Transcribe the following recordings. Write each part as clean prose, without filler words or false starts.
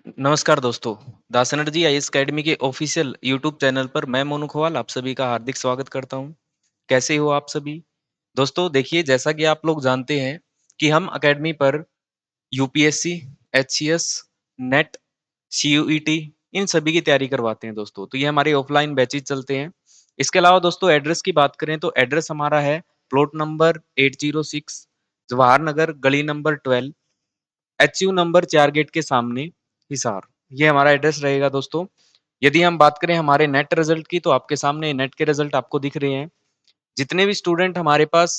नमस्कार दोस्तों, दास energy IAS academy के ऑफिशियल यूट्यूब चैनल पर मैं मोनू खुआल आप सभी का हार्दिक स्वागत करता हूं। कैसे हो आप सभी? दोस्तों देखिए जैसा कि आप लोग जानते हैं कि हम अकेडमी पर यूपीएससी, एचसीएस, नेट, सीयूईटी इन सभी की तैयारी करवाते हैं दोस्तों। तो ये हमारे ऑफलाइन बैचेज चलते हैं। इसके अलावा दोस्तों एड्रेस की बात करें तो एड्रेस हमारा है प्लॉट नंबर 806 जवाहर नगर गली नंबर 12 एचयू नंबर 4 गेट के सामने हिसार। ये हमारा एड्रेस रहेगा दोस्तों। यदि हम बात करें हमारे नेट रिजल्ट की तो आपके सामने नेट के रिजल्ट आपको दिख रहे हैं। जितने भी स्टूडेंट हमारे पास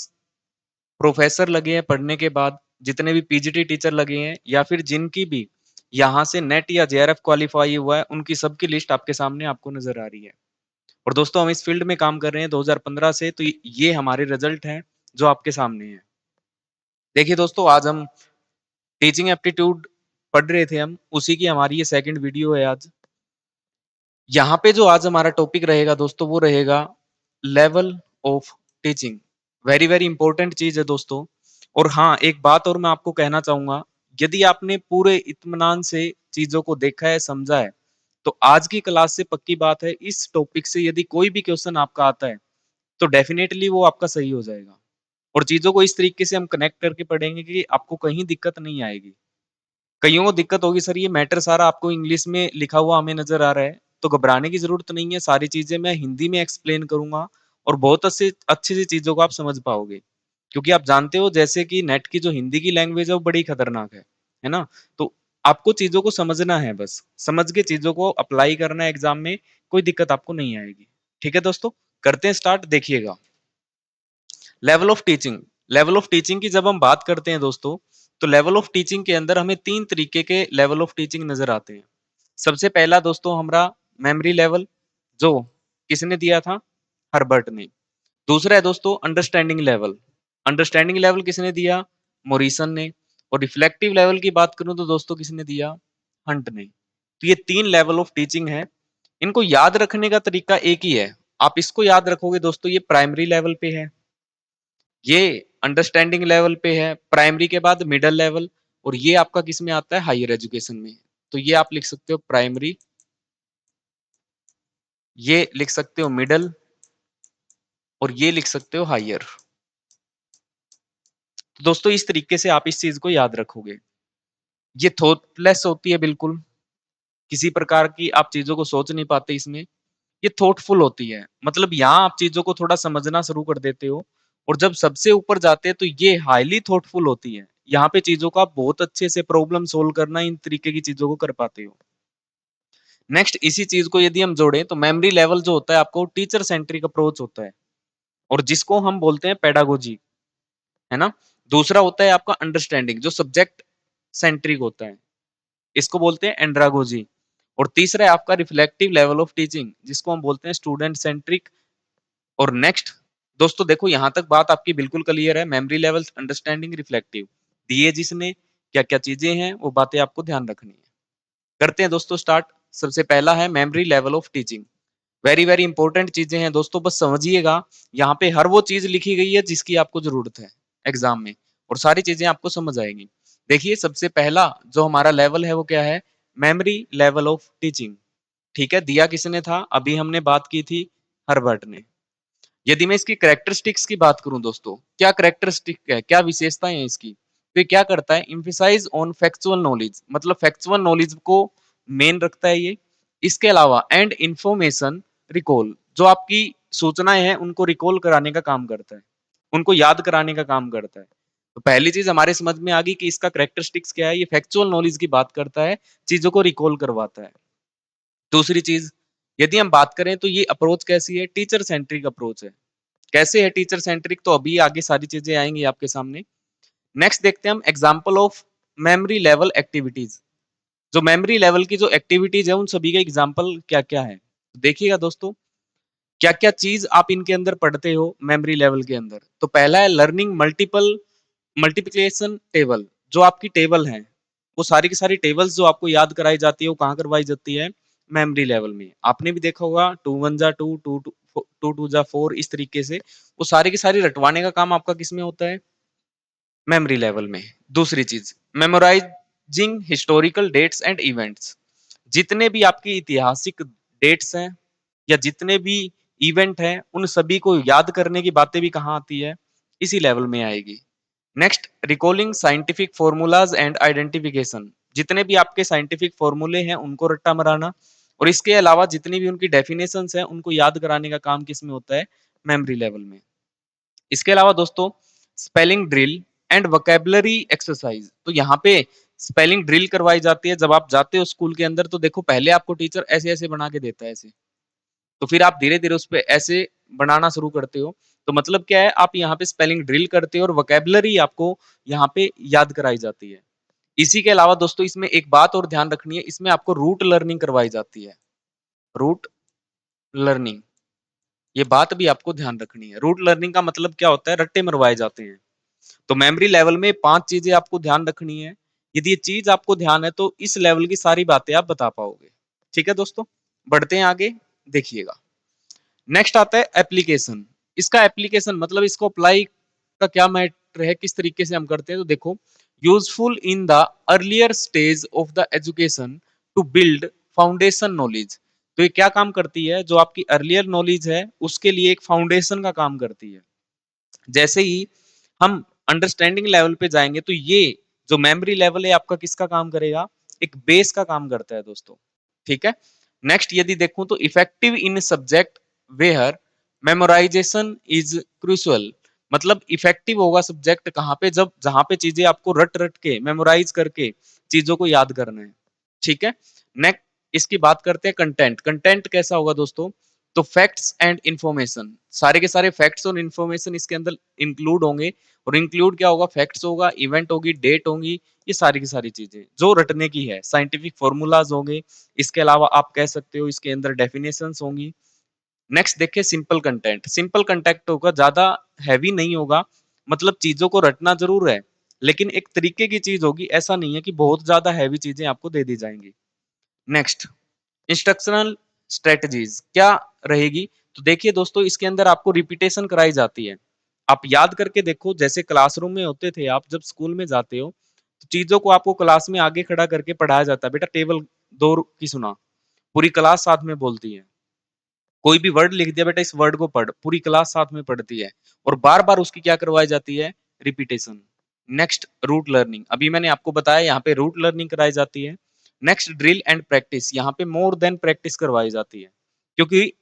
प्रोफेसर लगे हैं पढ़ने के बाद, जितने भी पीजीटी टीचर लगे हैं या फिर जिनकी भी यहाँ से नेट या जेआरएफ क्वालिफाई हुआ है, उनकी सबकी लिस्ट आपके सामने आपको नजर आ रही है। और दोस्तों हम इस फील्ड में काम कर रहे हैं 2015 से, तो ये हमारे रिजल्ट हैं जो आपके सामने है। देखिए दोस्तों आज हम टीचिंग एप्टीट्यूड पढ़ रहे थे, हम उसी की हमारी ये सेकंड वीडियो है आज। यहाँ पे जो आज हमारा टॉपिक रहेगा दोस्तों वो रहेगा level of teaching. Very very important चीज है दोस्तों। और हाँ एक बात और मैं आपको कहना चाहूंगा, यदि आपने पूरे इत्मीनान से चीजों को देखा है समझा है तो आज की क्लास से पक्की बात है इस टॉपिक से यदि कोई भी क्वेश्चन आपका आता है तो डेफिनेटली वो आपका सही हो जाएगा। और चीजों को इस तरीके से हम कनेक्ट करके पढ़ेंगे कि आपको कहीं दिक्कत नहीं आएगी। कईयों को दिक्कत होगी सर ये मैटर सारा आपको इंग्लिश में लिखा हुआ हमें नजर आ रहा है, तो घबराने की जरूरत नहीं है। सारी चीजें मैं हिंदी में एक्सप्लेन करूंगा और बहुत अच्छे अच्छी सी चीजों को आप समझ पाओगे। क्योंकि आप जानते हो जैसे कि नेट की जो हिंदी की लैंग्वेज है वो बड़ी खतरनाक है ना। तो आपको चीजों को समझना है, बस समझ के चीजों को अप्लाई करना है एग्जाम में, कोई दिक्कत आपको नहीं आएगी। ठीक है दोस्तों, करते हैं स्टार्ट। देखिएगा level of teaching. Level of teaching की जब हम बात करते हैं दोस्तों, तो लेवल ऑफ टीचिंग के अंदर हमें तीन तरीके के लेवल ऑफ टीचिंग नजर आते हैं। सबसे पहला दोस्तों हमारा मेमोरी लेवल, जो किसने दिया था? हर्बर्ट ने। दूसरा है दोस्तों अंडरस्टैंडिंग लेवल। अंडरस्टैंडिंग लेवल किसने दिया? मोरिसन ने। और रिफ्लेक्टिव लेवल की बात करूं तो दोस्तों किसने दिया? हंट ने। तो ये तीन लेवल ऑफ टीचिंग है। इनको याद रखने का तरीका एक ही है। आप इसको याद रखोगे दोस्तों, ये प्राइमरी लेवल पे है, ये अंडरस्टैंडिंग लेवल पे है, प्राइमरी के बाद मिडिल लेवल, और ये आपका किस में आता है? हायर एजुकेशन में। तो ये आप लिख सकते हो प्राइमरी, ये लिख सकते हो मिडिल, और ये लिख सकते हो हायर। तो दोस्तों इस तरीके से आप इस चीज को याद रखोगे। ये थॉटलेस होती है बिल्कुल, किसी प्रकार की आप चीजों को सोच नहीं पाते इसमें। ये थॉटफुल होती है, मतलब यहाँ आप चीजों को थोड़ा समझना शुरू कर देते हो। और जब सबसे ऊपर जाते हैं तो ये हाईली थॉटफुल होती है। यहाँ पे चीजों को आप बहुत अच्छे से प्रॉब्लम सोल्व करना, इन तरीके की चीजों को कर पाते हो। नेक्स्ट इसी चीज को यदि हम जोड़ें तो मेमोरी लेवल जो होता है आपको टीचर सेंट्रिक अप्रोच होता है, और जिसको हम बोलते हैं पेडागोजी, है ना। दूसरा होता है आपका अंडरस्टैंडिंग, जो सब्जेक्ट सेंट्रिक होता है, इसको बोलते हैं एंड्रागोजी। और तीसरा है आपका रिफ्लेक्टिव लेवल ऑफ टीचिंग, जिसको हम बोलते हैं स्टूडेंट सेंट्रिक। और नेक्स्ट दोस्तों देखो यहां तक बात आपकी बिल्कुल क्लियर है। मेमोरी लेवल, अंडरस्टैंडिंग, रिफ्लेक्टिव दिए जिसने, क्या क्या चीजें हैं वो बातें आपको ध्यान रखनी है। करते हैं दोस्तों स्टार्ट। सबसे पहला है memory level of teaching. Very very important चीजें हैं दोस्तों, बस समझिएगा। यहाँ पे हर वो चीज लिखी गई है जिसकी आपको जरूरत है एग्जाम में, और सारी चीजें आपको समझ आएंगी। देखिए सबसे पहला जो हमारा लेवल है वो क्या है? Memory level of teaching. ठीक है, दिया किसने था? अभी हमने बात की थी हर्बर्ट ने। यदि मैं इसकी करेक्टरिस्टिक्स की बात करूं दोस्तों, क्या करेक्टरिस्टिक है, क्या विशेषताएं हैं इसकी? तो ये क्या करता है? इम्फेसाइज ऑन फैक्चुअल नॉलेज, मतलब फैक्चुअल नॉलेज को मेन रखता है ये। इसके अलावा एंड इंफॉर्मेशन रिकॉल, जो आपकी सूचनाएं हैं उनको रिकॉल कराने का काम करता है, उनको याद कराने का काम करता है। तो पहली चीज हमारे समझ में आ गई कि इसका करेक्टरिस्टिक्स क्या है, ये फैक्चुअल नॉलेज की बात करता है, चीजों को रिकॉल करवाता है। दूसरी चीज यदि हम बात करें तो ये अप्रोच कैसी है? टीचर सेंट्रिक अप्रोच है। कैसे है टीचर सेंट्रिक? तो अभी आगे सारी चीजें आएंगी आपके सामने। नेक्स्ट देखते हैं हम example of memory level activities. जो मेमोरी लेवल की जो एक्टिविटीज है उन सभी के एग्जांपल क्या क्या है, देखिएगा दोस्तों क्या क्या चीज आप इनके अंदर पढ़ते हो मेमोरी लेवल के अंदर। तो पहला है लर्निंग मल्टीपल मल्टीप्लिकेशन टेबल। जो आपकी टेबल है वो सारी की सारी टेबल्स जो आपको याद कराई जाती है वो कहाँ करवाई जाती है? मेमोरी लेवल में। आपने भी देखा होगा 2 1 जा 2 2 2 जा 4, इस तरीके से वो सारी की सारी रटवाने का काम आपका किस में होता है? मेमोरी लेवल में। दूसरी चीज memorising historical dates and events, जितने भी आपकी ऐतिहासिक डेट्स हैं या जितने भी इवेंट हैं उन सभी को याद करने की बातें भी कहाँ आती है, इसी लेवल में आएगी। Next, recalling scientific formulas and identification, जितने भी आपके साइंटिफिक फॉर्मूले हैं उनको रट्टा मराना, और इसके अलावा जितनी भी उनकी डेफिनेशंस हैं उनको याद कराने का काम किस में होता है, मेमोरी लेवल में। इसके अलावा दोस्तों, spelling drill and vocabulary exercise, तो यहाँ पे स्पेलिंग ड्रिल करवाई जाती है। जब आप जाते हो स्कूल के अंदर तो देखो पहले आपको टीचर ऐसे ऐसे बना के देता है ऐसे, तो फिर आप धीरे धीरे उस पर ऐसे बनाना शुरू करते हो। तो मतलब क्या है, आप यहाँ पे स्पेलिंग ड्रिल करते हो और वोकेबलरी आपको यहाँ पे याद कराई जाती है। इसी के अलावा दोस्तों इसमें एक बात और ध्यान रखनी है, इसमें आपको रूट लर्निंग करवाई जाती है। रूट लर्निंग, ये बात भी आपको ध्यान रखनी है। रूट लर्निंग का मतलब क्या होता है, रट्टे मरवाए जाते हैं। तो मेमोरी लेवल में 5 चीजें आपको ध्यान रखनी है। यदि ये चीज आपको ध्यान है तो इस लेवल की सारी बातें आप बता पाओगे। ठीक है दोस्तों, बढ़ते हैं आगे, देखिएगा। नेक्स्ट आता है एप्लीकेशन। इसका एप्लीकेशन मतलब इसको अप्लाई का क्या मैटर है, किस तरीके से हम करते हैं, तो देखो, useful in the earlier stage of the education to build foundation knowledge. तो ये क्या काम करती है, जो आपकी अर्लियर नॉलेज है उसके लिए एक फाउंडेशन का काम करती है। जैसे ही हम अंडरस्टैंडिंग लेवल पे जाएंगे तो ये जो मेमोरी लेवल है आपका किसका काम करेगा, एक बेस का काम करता है दोस्तों। ठीक है। नेक्स्ट यदि देखूं तो effective in subject where memorisation is crucial, मतलब इफेक्टिव होगा सब्जेक्ट कहाँ पे, जब जहां पे चीजें आपको रट रट के मेमोराइज करके चीजों को याद करना है। ठीक है। नेक्स्ट इसकी बात करते हैं कंटेंट। कंटेंट कैसा होगा दोस्तों, तो फैक्ट्स एंड इंफॉर्मेशन, सारे के सारे फैक्ट्स और इंफॉर्मेशन इसके अंदर इंक्लूड होंगे। और इंक्लूड क्या होगा, फैक्ट्स होगा, इवेंट होगी, डेट होगी, ये सारी की सारी चीजें जो रटने की है। साइंटिफिक फॉर्मूलाज होंगे, इसके अलावा आप कह सकते हो इसके अंदर डेफिनेशंस होंगी। नेक्स्ट देखिए सिंपल कंटेंट। सिंपल कंटेंट होगा, ज्यादा हैवी नहीं होगा, मतलब चीजों को रटना जरूर है लेकिन एक तरीके की चीज होगी, ऐसा नहीं है कि बहुत ज्यादा हैवी चीजें आपको दे दी जाएंगी। नेक्स्ट, इंस्ट्रक्शनल स्ट्रेटजीज क्या रहेगी, तो देखिए दोस्तों इसके अंदर आपको रिपीटेशन कराई जाती है। आप याद करके देखो, जैसे क्लासरूम में होते थे, आप जब स्कूल में जाते हो तो चीजों को आपको क्लास में आगे खड़ा करके पढ़ाया जाता है, बेटा टेबल 2 की सुना, पूरी क्लास साथ में बोलती है। कोई भी वर्ड लिख दिया, बेटा इस वर्ड को पढ़, पूरी क्लास साथ में पढ़ती है। और बार बार उसकी क्या करवाई जाती है, रिपीटेशन। नेक्स्ट, रूट लर्निंग, अभी मैंने आपको बताया यहाँ पे रूट लर्निंग कराई जाती है। नेक्स्ट, ड्रिल एंड प्रैक्टिस, यहाँ पे मोर देन प्रैक्टिस करवाई जाती है, क्योंकि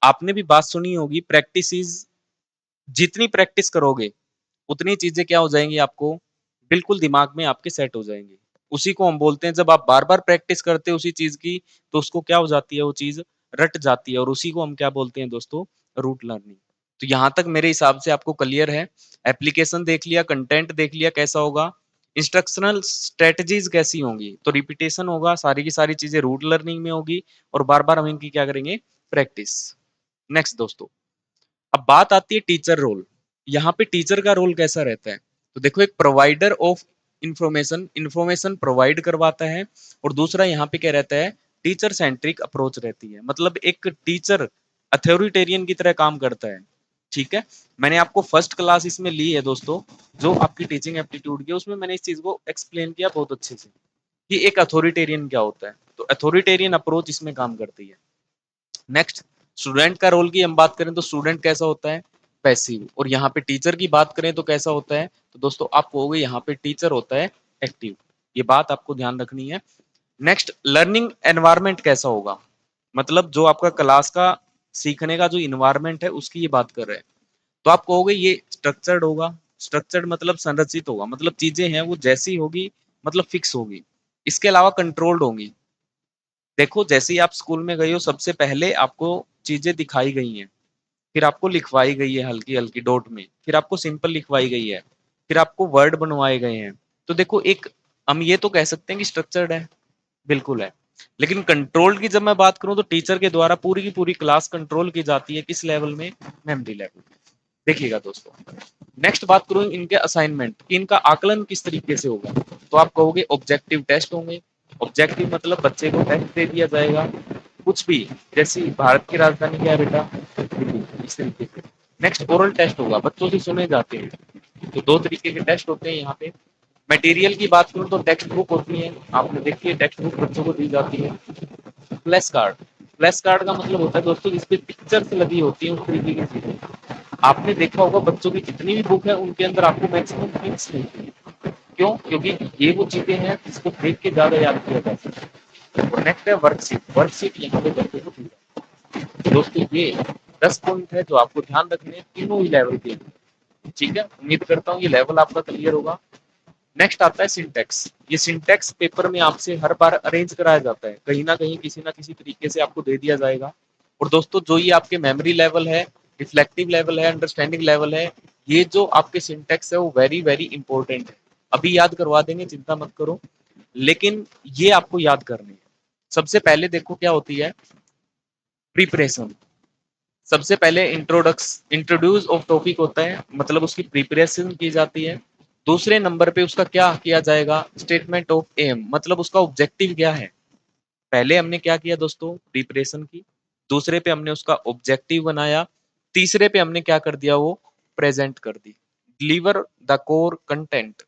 आपने भी बात सुनी होगी, प्रैक्टिस इज, जितनी प्रैक्टिस करोगे उतनी चीजें क्या हो जाएंगी, आपको बिल्कुल दिमाग में आपके सेट हो जाएंगी। उसी को हम बोलते हैं, जब आप बार बार प्रैक्टिस करते हो उसी चीज की तो उसको क्या हो जाती है, वो चीज रट जाती है, और उसी को हम क्या बोलते हैं दोस्तों, रूट लर्निंग। तो यहां तक मेरे हिसाब से आपको क्लियर है। एप्लीकेशन देख लिया, कंटेंट देख लिया कैसा होगा, इंस्ट्रक्शनल स्ट्रेटजीज कैसी होंगी, तो रिपीटेशन होगा, सारी की सारी चीजें रूट लर्निंग में होगी, और बार बार हम इनकी क्या करेंगे, प्रैक्टिस। नेक्स्ट दोस्तों, अब बात आती है टीचर रोल। यहाँ पे टीचर का रोल कैसा रहता है, तो देखो, एक provider of information, information provide करवाता है, और दूसरा यहाँ पे क्या रहता है, टीचर सेंट्रिक अप्रोच रहती है, मतलब एक टीचर अथॉरिटेरियन की तरह काम करता है। ठीक है। मैंने आपको फर्स्ट क्लास इसमें ली है दोस्तों, जो आपकी टीचिंग एप्टीट्यूड की, उसमें मैंने इस चीज को एक्सप्लेन किया बहुत अच्छे से कि एक अथॉरिटेरियन क्या होता है। तो अथॉरिटेरियन अप्रोच इसमें काम करती है। नेक्स्ट, स्टूडेंट का रोल की हम बात करें तो स्टूडेंट कैसा होता है, पैसिव। और यहाँ पे टीचर की बात करें तो कैसा होता है, तो दोस्तों आप कहोगे यहाँ पे टीचर होता है एक्टिव। ये बात आपको ध्यान रखनी है। नेक्स्ट, लर्निंग एनवायरनमेंट कैसा होगा, मतलब जो आपका क्लास का सीखने का जो इन्वायरमेंट है उसकी ये बात कर रहे हैं। तो आप कहोगे ये स्ट्रक्चर्ड होगा। स्ट्रक्चर्ड मतलब संरचित होगा, मतलब चीजें हैं वो जैसी होगी, मतलब फिक्स होगी। इसके अलावा कंट्रोल्ड होंगी। देखो जैसे ही आप स्कूल में गए हो, सबसे पहले आपको चीजें दिखाई गई हैं, फिर आपको लिखवाई गई है हल्की हल्की डॉट में, फिर आपको सिंपल लिखवाई गई है, फिर आपको वर्ड बनवाए गए हैं। तो देखो, एक हम ये तो कह सकते हैं कि स्ट्रक्चर्ड है, बिल्कुल है। लेकिन कंट्रोल की जब मैं बात करूं तो टीचर के द्वारा पूरी की पूरी क्लास कंट्रोल की जाती है, किस लेवल में, मेमोरी लेवल में। देखिएगा दोस्तों, नेक्स्ट बात करूं इनके असाइनमेंट कि इनका आकलन किस तरीके से होगा, तो आप कहोगे ऑब्जेक्टिव टेस्ट होंगे। ऑब्जेक्टिव मतलब बच्चे को टेस्ट दे दिया जाएगा कुछ भी, जैसे भारत की राजधानी क्या है बेटा, दिल्ली, इस तरीके से। नेक्स्ट, ओरल टेस्ट होगा, बच्चों से सुने जाते हैं। तो 2 तरीके के टेस्ट होते हैं यहाँ पे। मटेरियल की बात करूँ तो टेक्स्ट बुक होती है, आपने देखी है टेक्स्ट बुक बच्चों को दी जाती है। फ्लैश कार्ड, फ्लैश कार्ड का मतलब होता है दोस्तों जिसपे पिक्चर्स लगी होती है, उस तरीके की चीजें। आपने देखा होगा बच्चों की जितनी भी बुक है उनके अंदर आपको मैक्सिमम पिक्स मिलती है। क्यों? क्योंकि ये वो चीजें हैं जिसको देख के ज्यादा याद किया जा सकता है। और नेक्स्ट है वर्कशीट, वर्कशीट यहाँ पे बच्चों को दी जाती है। दोस्तों ये 10 पॉइंट है जो आपको ध्यान रखने हैं तीनों ही लेवल के लिए। ठीक है, उम्मीद करता हूँ ये लेवल आपका क्लियर होगा। नेक्स्ट आता है सिंटेक्स। ये सिंटेक्स पेपर में आपसे हर बार अरेंज कराया जाता है, कहीं ना किसी तरीके से आपको दे दिया जाएगा। और दोस्तों जो ये आपके मेमोरी लेवल है, रिफ्लेक्टिव लेवल है, अंडरस्टैंडिंग लेवल है, ये जो आपके सिंटेक्स है वो वेरी वेरी इंपॉर्टेंट है। अभी याद करवा देंगे, चिंता मत करो, लेकिन ये आपको याद करनी है। सबसे पहले देखो क्या होती है प्रिपरेशन। सबसे पहले इंट्रोड्यूस ऑफ टॉपिक होता है, मतलब उसकी प्रिपरेशन की जाती है। दूसरे नंबर पे उसका क्या किया जाएगा, स्टेटमेंट ऑफ एम, मतलब उसका ऑब्जेक्टिव क्या है। पहले हमने क्या किया दोस्तों, प्रिपरेशन की। दूसरे पे हमने उसका ऑब्जेक्टिव बनाया। तीसरे पे हमने क्या कर दिया, वो प्रेजेंट कर दी। Deliver the core content,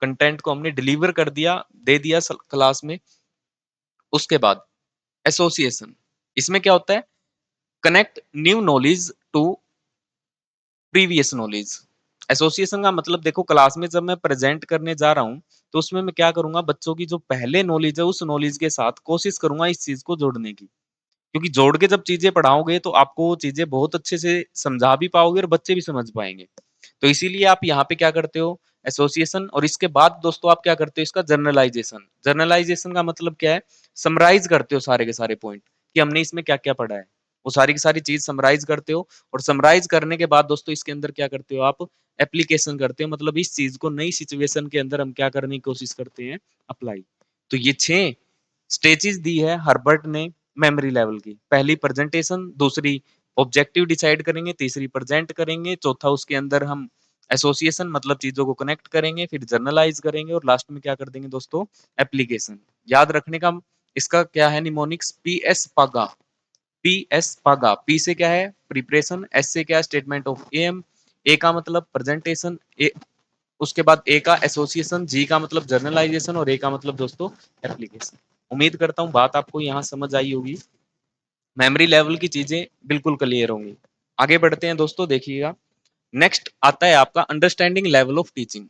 content को हमने डिलीवर कर दिया, दे दिया क्लास में। उसके बाद एसोसिएशन, इसमें क्या होता है, connect new knowledge to previous knowledge. Association का मतलब देखो, क्लास में जब मैं प्रेजेंट करने जा रहा हूँ तो उसमें मैं क्या करूंगा, बच्चों की जो पहले नॉलेज है उस नॉलेज के साथ कोशिश करूंगा इस चीज को जोड़ने की। क्योंकि जोड़ के जब चीजें पढ़ाओगे तो आपको वो चीजें बहुत अच्छे से समझा भी पाओगे और बच्चे भी समझ पाएंगे। तो इसीलिए आप यहाँ पे क्या करते हो, एसोसिएशन। और इसके बाद दोस्तों आप क्या करते हो, इसका जर्नलाइजेशन। जर्नलाइजेशन का मतलब क्या है, समराइज करते हो सारे के सारे पॉइंट कि हमने इसमें क्या क्या पढ़ा है। वो सारी की सारी चीज समराइज करते हो। और समराइज करने के बाद दोस्तों इसके अंदर क्या करते हो आप, एप्लीकेशन करते हो। मतलब इस चीज को नई सिचुएशन के अंदर हम क्या करने की कोशिश करते हैं, अप्लाई। तो ये 6 स्टेजेस दी है हर्बर्ट ने मेमोरी लेवल की। पहली प्रेजेंटेशन, दूसरी ऑब्जेक्टिव डिसाइड करेंगे, तीसरी प्रेजेंट करेंगे, चौथा उसके अंदर हम एसोसिएशन मतलब चीजों को कनेक्ट करेंगे, फिर जर्नलाइज करेंगे और लास्ट में क्या कर देंगे दोस्तों, एप्लीकेशन। याद रखने का इसका क्या है निमोनिक्स, पी एस पागा। पी एस पागा, पी से क्या है प्रिपरेशन, एस से क्या है स्टेटमेंट ऑफ एम, ए का मतलब प्रेजेंटेशन, ए उसके बाद ए का एसोसिएशन, जी का मतलब जर्नलाइजेशन और ए का मतलब दोस्तों एप्लीकेशन। उम्मीद करता हूँ बात आपको यहाँ समझ आई होगी, मेमोरी लेवल की चीजें बिल्कुल क्लियर होंगी। आगे बढ़ते हैं दोस्तों, देखिएगा। नेक्स्ट आता है आपका अंडरस्टैंडिंग लेवल ऑफ टीचिंग।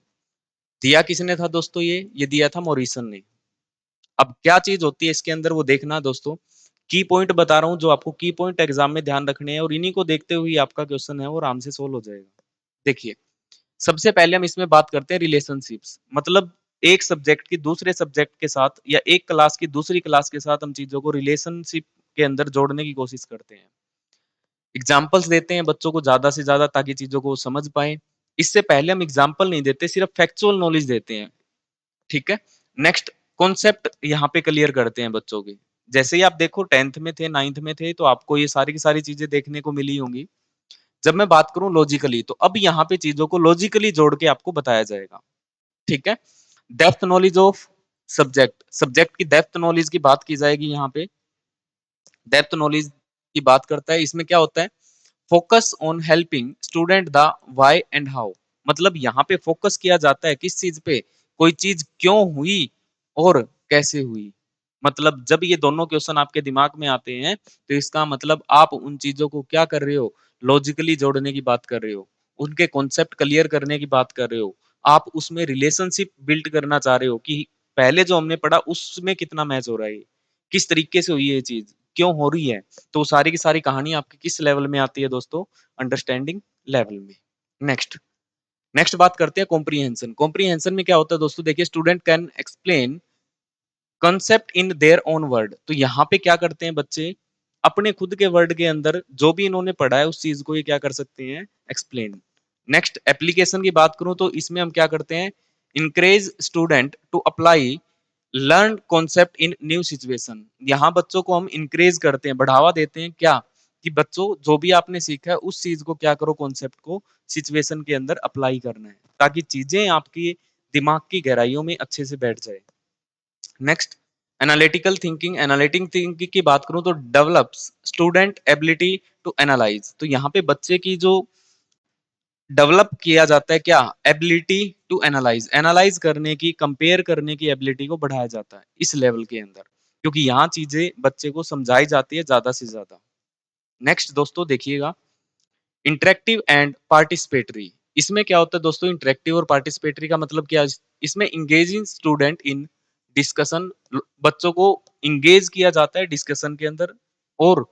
दिया किसने था दोस्तों, ये दिया था मॉरिसन ने। अब क्या चीज होती है इसके अंदर वो देखना दोस्तों, की पॉइंट बता रहा हूँ जो आपको की पॉइंट एग्जाम में ध्यान रखने हैं और इन्हीं को देखते हुए आपका क्वेश्चन है वो आराम से सोल्व हो जाएगा। देखिए, सबसे पहले हम इसमें बात करते हैं रिलेशनशिप्स। मतलब एक सब्जेक्ट की दूसरे सब्जेक्ट के साथ या एक क्लास की दूसरी क्लास के साथ हम चीजों को रिलेशनशिप के अंदर जोड़ने की कोशिश करते हैं। एग्जाम्पल्स देते हैं बच्चों को ज्यादा से ज्यादा ताकि चीजों को समझ पाए। इससे पहले हम एग्जाम्पल नहीं देते, सिर्फ फैक्चुअल नॉलेज देते हैं। ठीक है। नेक्स्ट, कॉन्सेप्ट यहाँ पे क्लियर करते हैं बच्चों के। जैसे ही आप देखो 10th में थे, 9th में थे, तो आपको ये सारी की सारी चीजें देखने को मिली होंगी। जब मैं बात करूं लॉजिकली, तो अब यहाँ पे चीजों को लॉजिकली जोड़ के आपको बताया जाएगा। ठीक है। Depth knowledge of subject, subject की डेप्थ नॉलेज की बात की जाएगी यहाँ पे। डेप्थ नॉलेज की बात करता है, इसमें क्या होता है, focus on helping student the why and how. मतलब यहाँ पे फोकस किया जाता है किस चीज पे, कोई चीज क्यों हुई और कैसे हुई। मतलब जब ये दोनों क्वेश्चन आपके दिमाग में आते हैं तो इसका मतलब आप उन चीजों को क्या कर रहे हो, लॉजिकली जोड़ने की बात कर रहे हो, उनके कॉन्सेप्ट क्लियर करने की बात कर रहे हो। आप उसमें रिलेशनशिप बिल्ड करना चाह रहे हो कि पहले जो हमने पढ़ा उसमें कितना मैच हो रहा है, किस तरीके से हुई है ये चीज, क्यों हो रही है। तो सारी की सारी कहानी आपकी किस लेवल में आती है दोस्तों, अंडरस्टैंडिंग लेवल में। नेक्स्ट, नेक्स्ट बात करते हैं कॉम्प्रीहेंशन। कॉम्प्रीहेंशन में क्या होता है दोस्तों, देखिए, student can explain concept in their own word. तो यहाँ पे क्या करते हैं बच्चे, अपने खुद के वर्ड के अंदर जो भी इन्होंने पढ़ा है उस चीज को ये क्या कर सकते हैं, एक्सप्लेन। नेक्स्ट, एप्लीकेशन की बात करूं तो इसमें हम क्या करते हैं, encourage student to apply learn concept in new situation. यहाँ बच्चों को हम इनकरेज करते हैं, बढ़ावा देते हैं क्या, कि बच्चों जो भी आपने सीखा है उस चीज को क्या करो, कॉन्सेप्ट को सिचुएशन के अंदर अप्लाई करना है ताकि चीजें आपकी दिमाग की गहराइयों में अच्छे से बैठ जाए। Next, analytical thinking. Analytic thinking की बात करूं तो develops student ability to analyse. तो यहाँ पे बच्चे की जो डेवलप किया जाता है क्या, एबिलिटी टू एनालाइज, एनालाइज करने की, कंपेयर करने की एबिलिटी को बढ़ाया जाता है इस लेवल के अंदर, क्योंकि यहाँ चीजें बच्चे को समझाई जाती है ज्यादा से ज्यादा। नेक्स्ट दोस्तों देखिएगा, इंटरेक्टिव एंड पार्टिसिपेटरी। इसमें क्या होता है दोस्तों, इंटरेक्टिव और पार्टिसिपेटरी का मतलब क्या, इसमें इंगेजिंग स्टूडेंट इन डिस्कशन, बच्चों को इंगेज किया जाता है डिस्कशन के अंदर, और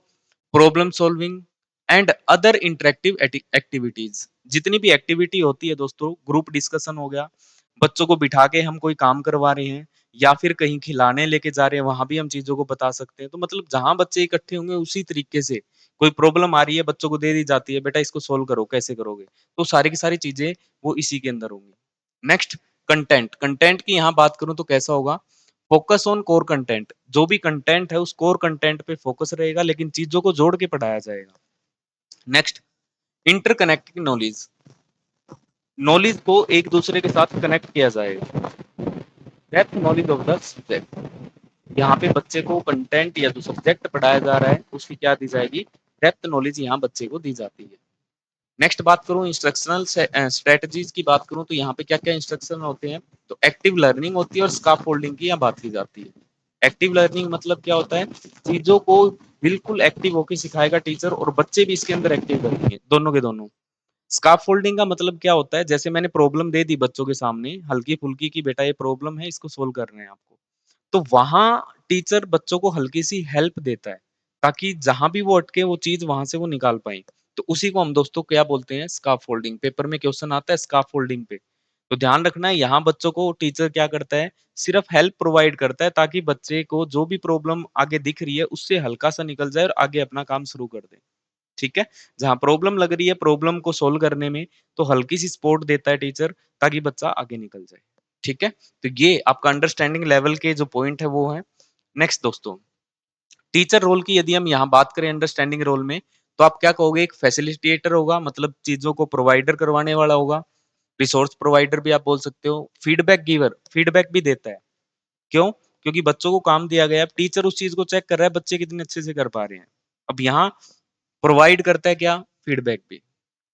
problem solving and other interactive activities. जितनी भी एक्टिविटी होती है दोस्तों, ग्रुप डिस्कशन हो गया, बच्चों को बिठा के हम कोई काम करवा रहे हैं, या फिर कहीं खिलाने लेके जा रहे हैं, वहां भी हम चीजों को बता सकते हैं। तो मतलब जहां बच्चे इकट्ठे होंगे उसी तरीके से कोई प्रॉब्लम आ रही है, बच्चों को दे दी जाती है, बेटा इसको सोल्व करो, कैसे करोगे, तो सारी की सारी चीजें वो इसी के अंदर होंगी। Next, content. कंटेंट की यहाँ बात करूं तो कैसा होगा, फोकस ऑन कोर कंटेंट। जो भी कंटेंट है उस कोर कंटेंट पे फोकस रहेगा, लेकिन चीजों को जोड़ के पढ़ाया जाएगा। नेक्स्ट, इंटरकनेक्टिंग नॉलेज, नॉलेज को एक दूसरे के साथ कनेक्ट किया जाएगा। Depth knowledge of the subject, यहाँ पे बच्चे को कंटेंट या जो सब्जेक्ट पढ़ाया जा रहा है उसकी क्या दी जाएगी, डेप्थ नॉलेज यहाँ बच्चे को दी जाती है। नेक्स्ट बात करूं इंस्ट्रक्शनल स्ट्रेटजीज की बात करूं तो यहाँ पे क्या क्या इंस्ट्रक्शन होते हैं, तो एक्टिव लर्निंग होती है और स्काफ फोल्डिंग की यहाँ बात की जाती है। एक्टिव लर्निंग मतलब क्या होता है, चीजों को बिल्कुल एक्टिव होकर सिखाएगा टीचर, और बच्चे भी इसके अंदर एक्टिव करेंगे, दोनों के दोनों। स्काफ फोल्डिंग का मतलब क्या होता है, जैसे मैंने प्रॉब्लम दे दी बच्चों के सामने हल्की फुल्की की, बेटा ये प्रॉब्लम है, इसको सोल्व करना है आपको, तो वहां टीचर बच्चों को हल्की सी हेल्प देता है, ताकि जहां भी वो अटके वो चीज वहां से वो निकाल पाए। तो उसी को हम दोस्तों क्या बोलते हैं, स्काफ फोल्डिंग। पेपर में क्वेश्चन आता है स्काफ फोल्डिंग पे, तो ध्यान रखना है यहाँ बच्चों को टीचर क्या करता है, सिर्फ हेल्प प्रोवाइड करता है, ताकि बच्चे को जो भी प्रॉब्लम आगे दिख रही है उससे हल्का सा निकल जाए और आगे अपना काम शुरू कर दे। ठीक है, जहां प्रॉब्लम लग रही है प्रॉब्लम को सोल्व करने में, तो हल्की सी सपोर्ट देता है टीचर, ताकि बच्चा आगे निकल जाए। ठीक है, तो ये आपका अंडरस्टैंडिंग लेवल के जो पॉइंट है वो है। नेक्स्ट दोस्तों, टीचर रोल की यदि हम यहाँ बात करें अंडरस्टैंडिंग रोल में, तो आप क्या कहोगे, एक फैसिलिटेटर होगा, मतलब चीजों को प्रोवाइडर करवाने वाला होगा, रिसोर्स प्रोवाइडर भी आप बोल सकते हो, फीडबैक गिवर, फीडबैक भी देता है। क्यों, क्योंकि बच्चों को काम दिया गया है, टीचर उस चीज को चेक कर रहा है बच्चे कितने अच्छे से कर पा रहे हैं। अब यहाँ प्रोवाइड करता है क्या, फीडबैक भी।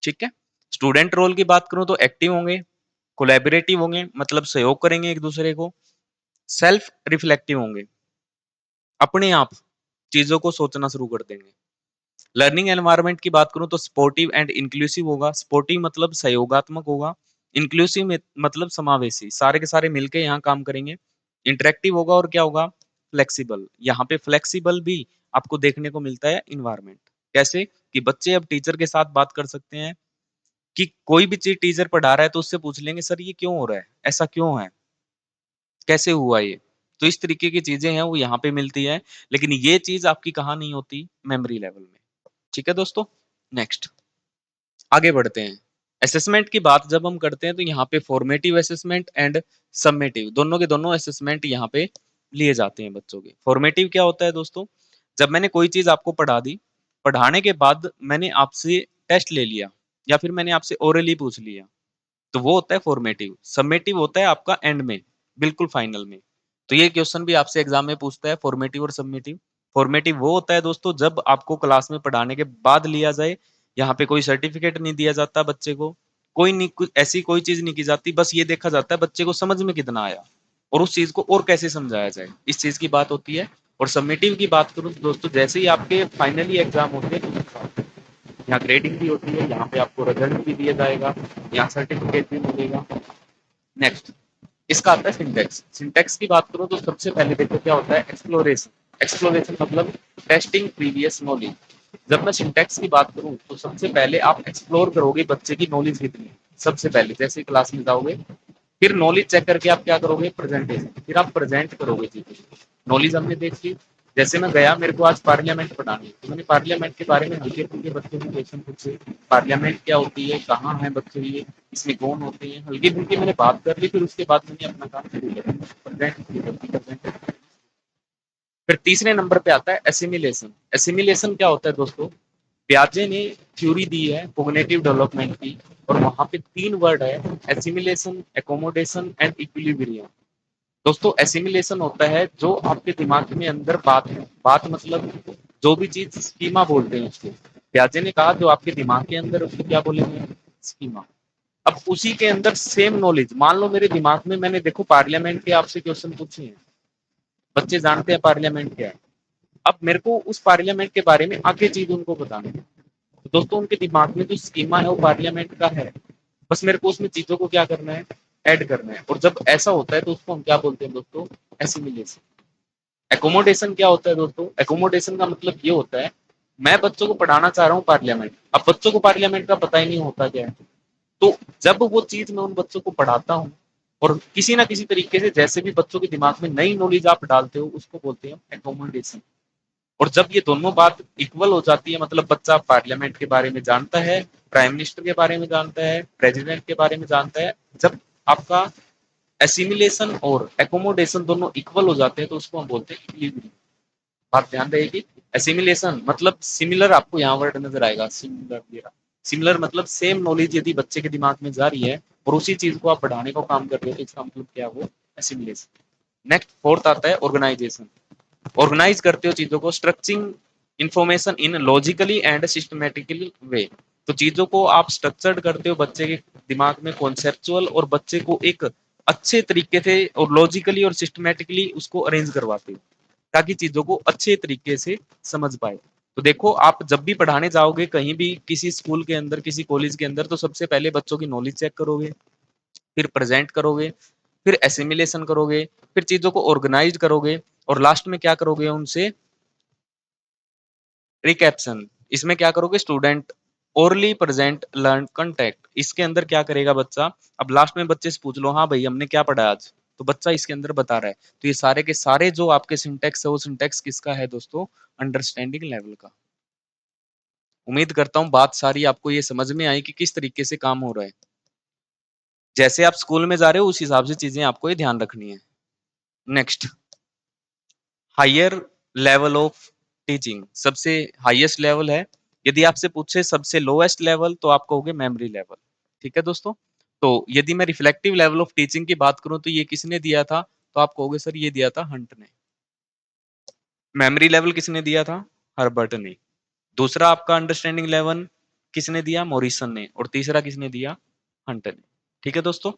ठीक है, स्टूडेंट रोल की बात करूं तो एक्टिव होंगे, कोलैबोरेटिव होंगे, मतलब सहयोग करेंगे एक दूसरे को, सेल्फ रिफ्लेक्टिव होंगे, अपने आप चीजों को सोचना शुरू कर देंगे। लर्निंग एनवायरनमेंट की बात करूं तो स्पोर्टिव एंड इंक्लूसिव होगा, स्पोर्टिव मतलब सहयोगात्मक होगा, इंक्लूसिव मतलब समावेशी, सारे के सारे मिलके यहाँ काम करेंगे। इंटरेक्टिव होगा और क्या होगा, फ्लेक्सिबल, यहाँ पे फ्लेक्सिबल भी आपको देखने को मिलता है इन्वायरमेंट। कैसे कि बच्चे अब टीचर के साथ बात कर सकते हैं, कि कोई भी चीज टीचर पढ़ा रहा है तो उससे पूछ लेंगे सर ये क्यों हो रहा है, ऐसा क्यों है, कैसे हुआ ये। तो इस तरीके की चीजें हैं वो यहाँ पे मिलती है, लेकिन ये चीज आपकी कहाँ नहीं होती, मेमोरी लेवल में। ठीक है दोस्तों, नेक्स्ट आगे बढ़ते हैं। असेसमेंट की बात जब हम करते हैं तो यहाँ पे फॉर्मेटिव असेसमेंट एंड सबमेटिव, दोनों के दोनों असेसमेंट यहाँ पे लिए जाते हैं बच्चों के। फॉर्मेटिव क्या होता है दोस्तों, जब मैंने कोई चीज आपको पढ़ा दी, पढ़ाने के बाद मैंने आपसे टेस्ट ले लिया, या फिर मैंने आपसे ओरली पूछ लिया, तो वो होता है फॉर्मेटिव। सबमेटिव होता है आपका एंड में, बिल्कुल फाइनल में। तो ये क्वेश्चन भी आपसे एग्जाम में पूछता है, फॉर्मेटिव और सबमेटिव। फॉर्मेटिव वो होता है दोस्तों जब आपको क्लास में पढ़ाने के बाद लिया जाए, यहाँ पे कोई सर्टिफिकेट नहीं दिया जाता बच्चे को, कोई नहीं, कुछ ऐसी कोई चीज नहीं की जाती, बस ये देखा जाता है बच्चे को समझ में कितना आया, और उस चीज को और कैसे समझाया जाए, इस चीज की बात होती है। और सबमिटिव की बात करूं तो दोस्तों जैसे ही आपके फाइनली एग्जाम होते हैं, यहाँ ग्रेडिंग भी होती है, यहाँ पे आपको रिजल्ट भी दिया जाएगा, यहाँ सर्टिफिकेट भी मिलेगा। नेक्स्ट, इसका आता है सिंटेक्स। सिंटेक्स की बात करूं तो सबसे पहले देखो क्या होता है, एक्सप्लोरेशन। एक्सप्लोरेशन मतलब टेस्टिंग प्रीवियस नॉलेज। जब मैं सिंटेक्स की बात करूं तो सबसे पहले आप एक्सप्लोर करोगे बच्चे की नॉलेज कितनी है, सबसे पहले जैसे क्लास में जाओगे, फिर नॉलेज चेक करके आप क्या करोगे, प्रेजेंटेशन, फिर आप प्रेजेंट करोगे चीजें। नॉलेज हमने देख ली, जैसे मैं गया, मेरे को आज पार्लियामेंट पढ़ानी है, तो मैंने पार्लियामेंट के बारे में हल्के फुल्के बच्चों से क्वेश्चन पूछे, पार्लियामेंट क्या होती है, कहाँ है बच्चे ये, इसमें कौन होते हैं, हल्की फुल्की मैंने बात कर ली, फिर उसके बाद मैंने अपना काम शुरू कर दिया, प्रेजेंट। फिर तीसरे नंबर पे आता है एसिमिलेशन। एसिमिलेशन क्या होता है दोस्तों, प्याजे ने थ्योरी दी है कोग्निटिव डेवलपमेंट की, और वहां पे तीन वर्ड है, एसिमिलेशन, एकोमोडेशन एंड इक्विलिब्रियम। दोस्तों एसिमिलेशन होता है जो आपके दिमाग में अंदर बात है, बात मतलब जो भी चीज स्कीमा बोलते हैं उसको, प्याजे ने कहा जो आपके दिमाग के अंदर उसको क्या बोलेंगे, स्कीमा। अब उसी के अंदर सेम नॉलेज, मान लो मेरे दिमाग में मैंने देखो पार्लियामेंट के आपसे क्वेश्चन पूछे हैं, बच्चे जानते हैं पार्लियामेंट क्या है। अब मेरे को उस पार्लियामेंट के बारे में आगे चीज उनको बतानी है। तो दोस्तों उनके दिमाग में जो स्कीमा है वो पार्लियामेंट का है, बस मेरे को उसमें चीजों को क्या करना है, ऐड करना है। और जब ऐसा होता है तो उसको हम क्या बोलते हैं दोस्तों, एसिमिलेशन। एकोमोडेशन क्या होता है दोस्तों, एकोमोडेशन का मतलब ये होता है मैं बच्चों को पढ़ाना चाह रहा हूँ पार्लियामेंट, अब बच्चों को पार्लियामेंट का पता ही नहीं होता क्या है, तो जब वो चीज मैं उन बच्चों को पढ़ाता हूँ और किसी ना किसी तरीके से जैसे भी बच्चों के दिमाग में नई नॉलेज आप डालते हो उसको बोलते हैं एकोमोडेशन। और जब ये दोनों बात इक्वल हो जाती है, मतलब बच्चा पार्लियामेंट के बारे में जानता है, प्राइम मिनिस्टर के बारे में जानता है, प्रेसिडेंट के बारे में जानता है, जब आपका एसिमिलेशन और एकोमोडेशन दोनों इक्वल हो जाते हैं तो उसको हम बोलते हैं इक्विलिब्रियम। बात ध्यान रहेगी, एसिमिलेशन मतलब सिमिलर, आपको यहाँ वर्ड नजर आएगा सिमिलर। सिमिलर मतलब सेम नॉलेज यदि बच्चे के दिमाग में जा रही है और उसी चीज को आप पढ़ाने का काम कर रहे हो तो इसका मतलब क्या हो, एसिमिलेशन। नेक्स्ट फोर्थ आता है ऑर्गेनाइजेशन। ऑर्गेनाइज करते हो चीजों को, structuring information in logically and systematically way. तो चीजों को आप स्ट्रक्चर्ड करते हो बच्चे के दिमाग में कॉन्सेप्चुअल, और बच्चे को एक अच्छे तरीके से और लॉजिकली और सिस्टमेटिकली उसको अरेंज करवाते हो ताकि चीजों को अच्छे तरीके से समझ पाए। तो देखो आप जब भी पढ़ाने जाओगे कहीं भी, किसी स्कूल के अंदर, किसी कॉलेज के अंदर, तो सबसे पहले बच्चों की नॉलेज चेक करोगे, फिर प्रेजेंट करोगे, फिर एसिमिलेशन करोगे, फिर चीजों को ऑर्गेनाइज करोगे, और लास्ट में क्या करोगे, उनसे रिकैप्शन। इसमें क्या करोगे, student orally present learn contact, इसके अंदर क्या करेगा बच्चा। अब लास्ट में बच्चे से पूछ लो हाँ भाई हमने क्या पढ़ा आज, तो बच्चा इसके अंदर बता रहा है। तो ये सारे के सारे जो आपके सिंटेक्स है वो सिंटेक्स किसका है दोस्तों, अंडरस्टैंडिंग लेवल का। उम्मीद करता हूँ बात सारी आपको ये समझ में आई कि किस तरीके से काम हो रहा है। जैसे आप स्कूल में जा रहे हो उस हिसाब से चीजें आपको ये ध्यान रखनी है। Next, higher level of teaching, सबसे हाईएस्ट लेवल है। यदि आपसे पूछे सबसे लोएस्ट लेवल तो आप कहोगे मेमोरी लेवल। ठीक है दोस्तों, तो यदि मैं रिफ्लेक्टिव लेवल ऑफ टीचिंग की बात करूं तो ये किसने दिया था, तो आप कहोगे सर ये दिया था हंट ने। मेमोरी लेवल किसने दिया था, हर्बर्ट ने। दूसरा आपका अंडरस्टैंडिंग लेवल किसने दिया, मॉरिसन ने। और तीसरा किसने दिया, हंट ने। ठीक है दोस्तों,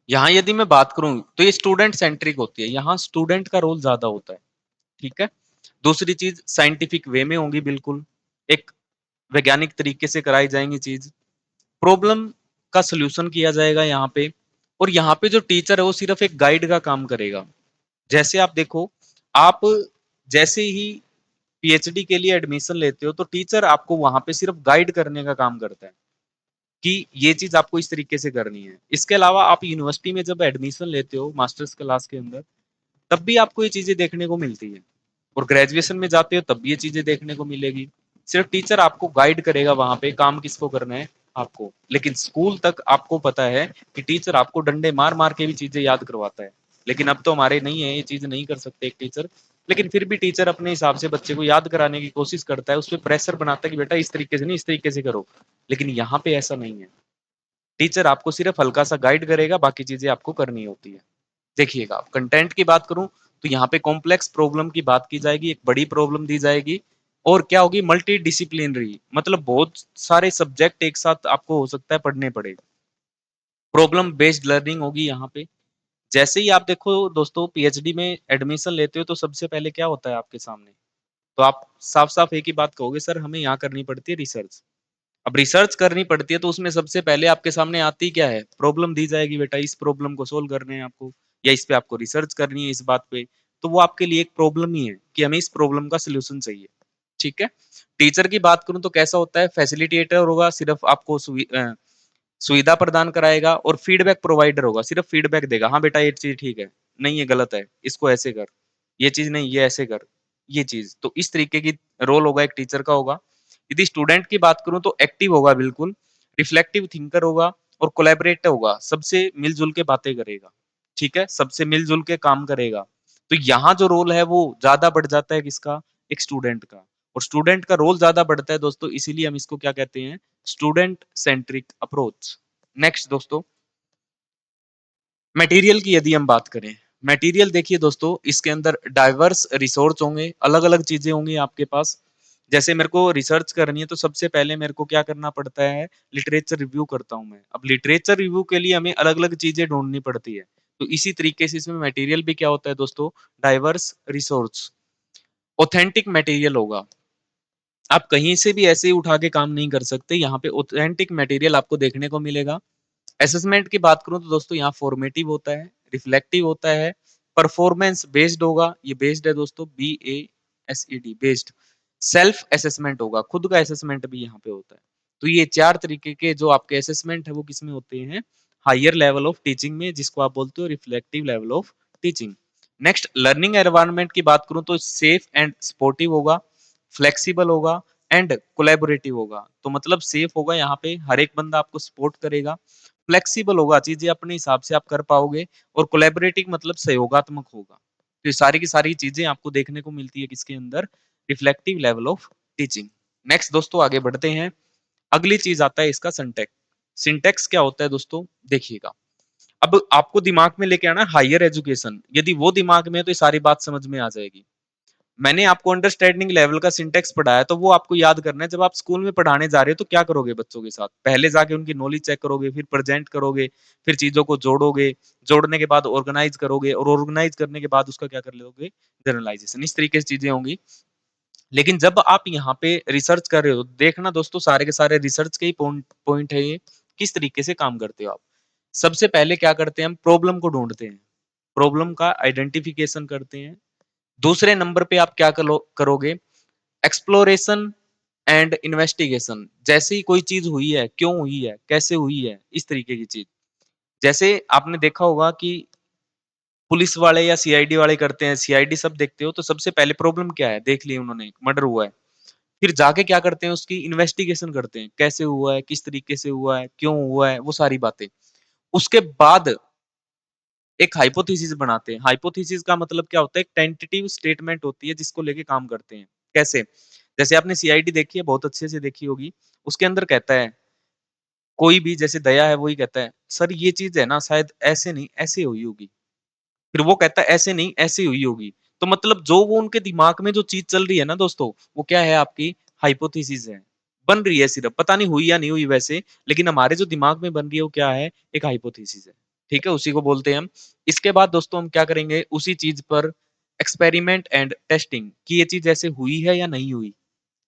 यहाँ यदि मैं बात करूं तो ये स्टूडेंट सेंट्रिक होती है, यहाँ स्टूडेंट का रोल ज्यादा होता है। ठीक है, दूसरी चीज साइंटिफिक वे में होंगी, बिल्कुल एक वैज्ञानिक तरीके से कराई जाएंगी चीज, प्रॉब्लम का सलूशन किया जाएगा यहाँ पे। और यहाँ पे जो टीचर है वो सिर्फ एक गाइड का काम करेगा। जैसे आप देखो, आप जैसे ही पीएचडी के लिए एडमिशन लेते हो तो टीचर आपको वहां पे सिर्फ गाइड करने का काम करता है कि ये चीज आपको इस तरीके से करनी है। इसके अलावा आप यूनिवर्सिटी में जब एडमिशन लेते हो मास्टर्स क्लास के अंदर, तब भी आपको ये चीजें देखने को मिलती है, और ग्रेजुएशन में जाते हो तब भी ये चीजें देखने को मिलेगी। सिर्फ टीचर आपको गाइड करेगा वहां पे काम किसको करना है, आपको। लेकिन स्कूल तक आपको पता है कि टीचर आपको डंडे मार मार के भी चीजें याद करवाता है। लेकिन अब तो हमारे नहीं है, ये चीज नहीं कर सकते एक टीचर। लेकिन फिर भी टीचर अपने हिसाब से बच्चे को याद कराने की कोशिश करता है, उस पर प्रेशर बनाता है कि बेटा इस तरीके से नहीं, इस तरीके से करो। लेकिन यहाँ पे ऐसा नहीं है, टीचर आपको सिर्फ हल्का सा गाइड करेगा, बाकी चीजें आपको करनी होती है। देखिएगा, कंटेंट की बात करूं तो यहाँ पे कॉम्प्लेक्स प्रॉब्लम की बात की जाएगी, एक बड़ी प्रॉब्लम दी जाएगी। और क्या होगी, मल्टी डिसिप्लिनरी, मतलब बहुत सारे सब्जेक्ट एक साथ आपको हो सकता है पढ़ने पड़े। प्रॉब्लम बेस्ड लर्निंग होगी यहाँ पे। जैसे ही आप देखो दोस्तों पीएचडी में एडमिशन लेते हो तो सबसे पहले क्या होता है आपके सामने, तो आप साफ साफ एक ही बात कहोगे, सर हमें यहाँ करनी पड़ती है रिसर्च। अब रिसर्च करनी पड़ती है तो उसमें सबसे पहले आपके सामने आती क्या है, प्रॉब्लम दी जाएगी, बेटा इस प्रॉब्लम को सोल्व करने है आपको, या इस पे आपको रिसर्च करनी है इस बात पे। तो वो आपके लिए एक प्रॉब्लम ही है कि हमें इस प्रॉब्लम का सोल्यूशन चाहिए। ठीक है, टीचर की बात करूं तो कैसा होता है, फैसिलिटेटर होगा, सिर्फ आपको सुविधा प्रदान कराएगा, और फीडबैक प्रोवाइडर होगा, सिर्फ फीडबैक देगा, हाँ बेटा ये चीज ठीक है, नहीं ये गलत है, इसको ऐसे कर, ये चीज नहीं ये ऐसे कर, ये चीज। तो इस तरीके की रोल होगा एक टीचर का होगा। यदि स्टूडेंट की बात करूं तो एक्टिव होगा बिल्कुल, रिफ्लेक्टिव थिंकर होगा, और कोलैबोरेटर होगा, सबसे मिलजुल के बातें करेगा। ठीक है, सबसे मिलजुल के काम करेगा। तो यहाँ जो रोल है वो ज्यादा बढ़ जाता है किसका, एक स्टूडेंट का। और स्टूडेंट का रोल ज्यादा बढ़ता है दोस्तों, इसीलिए हम इसको क्या कहते हैं, स्टूडेंट सेंट्रिक अप्रोच। नेक्स्ट दोस्तों, मटेरियल की यदि हम बात करें, मटेरियल देखिए दोस्तों, इसके अंदर डाइवर्स रिसोर्स होंगे, अलग अलग चीजें होंगी आपके पास। जैसे मेरे को रिसर्च करनी है तो सबसे पहले मेरे को क्या करना पड़ता है, लिटरेचर रिव्यू करता हूँ मैं। अब लिटरेचर रिव्यू के लिए हमें अलग-अलग चीज़ें ढूँढनी पड़ती है। तो इसी तरीके से इसमें मटेरियल भी क्या होता है दोस्तों, डाइवर्स रिसोर्स, ऑथेंटिक मटेरियल होगा। आप कहीं से भी ऐसे ही उठा के काम नहीं कर सकते, यहाँ पे ऑथेंटिक मटेरियल आपको देखने को मिलेगा। असेसमेंट की बात करूँ तो दोस्तों यहाँ फॉर्मेटिव होता है, रिफ्लेक्टिव होता है, परफॉर्मेंस बेस्ड होगा, ये बेस्ड है दोस्तों, BASED बेस्ड। सेल्फ असेसमेंट होगा, खुद का असेसमेंट भी यहाँ पे होता है। तो ये 4 तरीके के जो आपके असेसमेंट है वो किसमें होते हैं, हायर लेवल ऑफ टीचिंग में, जिसको आप बोलते हो reflective level of teaching. Next learning environment की बात करूँ तो सेफ एंड सपोर्टिव होगा, फ्लेक्सिबल होगा एंड कोलैबोरेटिव होगा। तो मतलब सेफ होगा, यहाँ पे हर एक बंदा आपको सपोर्ट करेगा, फ्लेक्सिबल होगा, चीजें अपने हिसाब से आप कर पाओगे, और कोलैबोरेटिव मतलब सहयोगात्मक होगा। तो ये सारी की सारी चीजें आपको देखने को मिलती है किसके अंदर, reflective level of teaching. Next दोस्तों आगे बढ़ते हैं, अगली चीज आता है इसका सिंटेक्स। सिंटेक्स क्या होता है दोस्तों, देखिएगा। अब आपको दिमाग में लेके आना हायर एजुकेशन, यदि वो दिमाग में है तो ये सारी बात समझ में आ जाएगी। मैंने आपको अंडरस्टैंडिंग लेवल का सिंटेक्स पढ़ाया, तो वो आपको याद करना है। जब आप स्कूल में पढ़ाने जा रहे हो तो क्या करोगे बच्चों के साथ, पहले जाके उनकी नॉलेज चेक करोगे, फिर प्रेजेंट करोगे, फिर चीजों को जोड़ोगे, जोड़ने के बाद ऑर्गेनाइज करोगे, और ऑर्गेनाइज करने के बाद उसका क्या कर लोगे, जनरलाइजेशन। इस तरीके से चीजें होंगी। लेकिन जब आप यहाँ पे रिसर्च कर रहे हो, देखना दोस्तों सारे के सारे रिसर्च के ही पॉइंट पॉइंट है ये, किस तरीके से काम करते हो आप। सबसे पहले क्या करते हैं, हम प्रॉब्लम को ढूंढते हैं, प्रॉब्लम का आइडेंटिफिकेशन करते हैं। दूसरे नंबर पे आप क्या करोगे, एक्सप्लोरेशन एंड इन्वेस्टिगेशन। जैसे ही कोई चीज हुई है, क्यों हुई है, कैसे हुई है, इस तरीके की चीज। जैसे आपने देखा होगा कि पुलिस वाले या सीआईडी वाले करते हैं, सीआईडी सब देखते हो, तो सबसे पहले प्रॉब्लम क्या है देख ली उन्होंने, मर्डर हुआ है, फिर जाके क्या करते हैं, उसकी इन्वेस्टिगेशन करते हैं, कैसे हुआ है, किस तरीके से हुआ है, क्यों हुआ है, वो सारी बातें। उसके बाद एक हाइपोथेसिस बनाते हैं। हाइपोथेसिस का मतलब क्या होता है, एक टेंटेटिव स्टेटमेंट होती है जिसको लेके काम करते हैं। कैसे, जैसे आपने सीआईडी देखी है, बहुत अच्छे से देखी होगी, उसके अंदर कहता है, कोई भी जैसे दया है वही कहता है, सर ये चीज है ना शायद ऐसे नहीं ऐसे हुई होगी, फिर वो कहता है ऐसे नहीं ऐसे हुई होगी। तो मतलब जो वो उनके दिमाग में जो चीज चल रही है ना दोस्तों, वो क्या है, आपकी हाइपोथेसिस है, बन रही है, सिर्फ पता नहीं हुई या नहीं हुई वैसे, लेकिन हमारे जो दिमाग में बन रही है वो क्या है, एक हाइपोथेसिस है। ठीक है, उसी को बोलते हैं हम। इसके बाद दोस्तों हम क्या करेंगे, उसी चीज पर एक्सपेरिमेंट एंड टेस्टिंग, कि ये चीज ऐसे हुई है या नहीं हुई।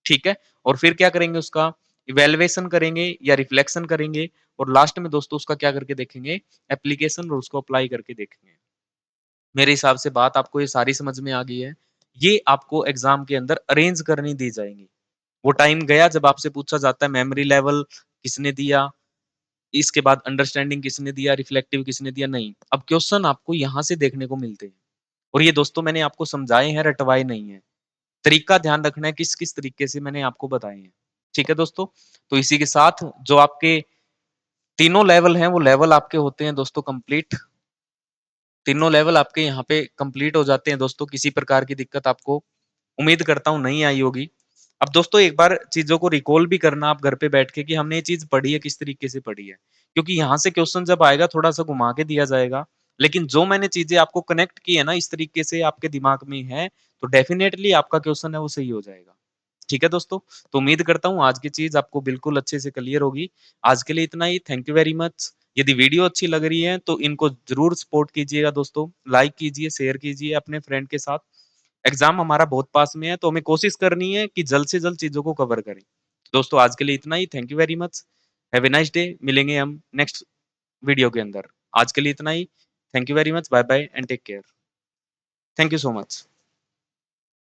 ठीक है, और फिर क्या करेंगे, उसका इवेल्युएशन करेंगे या रिफ्लेक्शन करेंगे, और लास्ट में दोस्तों उसका क्या करके देखेंगे, एप्लीकेशन, और उसको अप्लाई करके देखेंगे। मेरे हिसाब से बात आपको ये सारी समझ में आ गई है। ये आपको एग्जाम के अंदर अरेंज करनी दी जाएंगी। वो टाइम गया जब आपसे पूछा जाता है मेमोरी लेवल किसने दिया, इसके बाद अंडरस्टैंडिंग किसने दिया, रिफ्लेक्टिव किसने दिया, नहीं। अब क्वेश्चन आपको यहाँ से देखने को मिलते हैं, और ये दोस्तों मैंने आपको समझाए हैं, रटवाए नहीं है। तरीका ध्यान रखना है, किस किस तरीके से मैंने आपको बताए हैं। ठीक है दोस्तों, तो इसी के साथ जो आपके तीनों लेवल हैं वो लेवल आपके होते हैं दोस्तों कंप्लीट। तीनों लेवल आपके यहाँ पे कंप्लीट हो जाते हैं दोस्तों। किसी प्रकार की दिक्कत आपको उम्मीद करता हूँ नहीं आई होगी। अब दोस्तों एक बार चीजों को रिकॉल भी करना आप घर पे बैठ के, कि हमने ये चीज पढ़ी है, किस तरीके से पढ़ी है, क्योंकि यहाँ से क्वेश्चन जब आएगा थोड़ा सा घुमा के दिया जाएगा, लेकिन जो मैंने चीजें आपको कनेक्ट की है ना इस तरीके से आपके दिमाग में है, तो डेफिनेटली आपका क्वेश्चन है वो सही हो जाएगा। ठीक है दोस्तों, तो उम्मीद करता हूँ आज की चीज आपको बिल्कुल अच्छे से क्लियर होगी। आज के लिए इतना ही, थैंक यू वेरी मच। यदि वीडियो अच्छी लग रही है तो इनको जरूर सपोर्ट कीजिएगा दोस्तों, लाइक कीजिए, शेयर कीजिए अपने फ्रेंड के साथ। एग्जाम हमारा बहुत पास में है, तो हमें कोशिश करनी है कि जल्द से जल्द चीजों को कवर करें। दोस्तों आज के लिए इतना ही, thank you very much, have a nice day. मिलेंगे हम नेक्स्ट वीडियो के अंदर। आज के लिए इतना ही, thank you very much, bye bye and take care. Thank you so much.